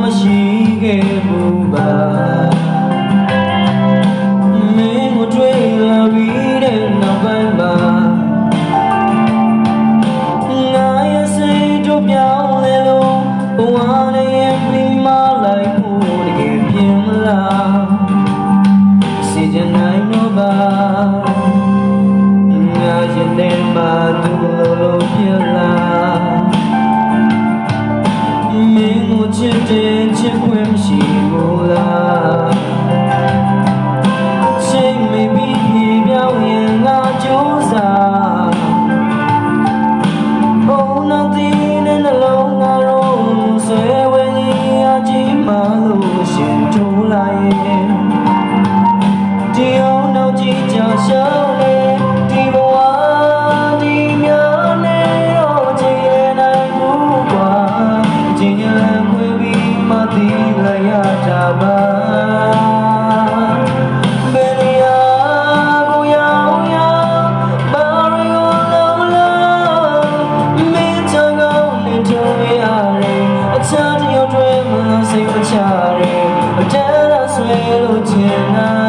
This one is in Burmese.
မရှိခဲ့ဘူးပါမင်းကိုတွေ့လာပြီးတဲ့နောက်ပိုင်းမှာငါရဲ့စိတ်တို့ပြောင်းလဲလို့ဘဝနဲ့ရင်ပြီးမှလိုက်ဖို့တကယ်ပြင်မလားစီချင်နိုင်တော့ပါငါရင်ထဲမှာသူလိုဖြစ်လာမင်းကိုချစ်တယ်ချစ်ခွင့်မရှိဘူးလားချိန်မပြီးပြေပြောင်းရင်ငါကြိုးစားဘုံနောက်တည်တဲ့နှလုံးငါတို့ဆွဲဝဲကြီးအကြီးမှလို့ရှင်ထိုးလာရဲ့ဒီအောင်နောက်ကြည့်ကြရှောင်းလေဒီဘဝဒီများနဲ့တော့ကြည်ရနိုင်ဘူးကွာကြည်ရခွေပြီးမှသိလိုက်ရတာပါဘယ်နေရာကိုရောက်ရောက်ဘာရောလုံးလုံးမင်းချောင်းကောင်းနေကြရတယ်အချမ်းတယောက်တွေမှစိတ်မချရတယ်အတန်းဆွဲလို့ချင်တာ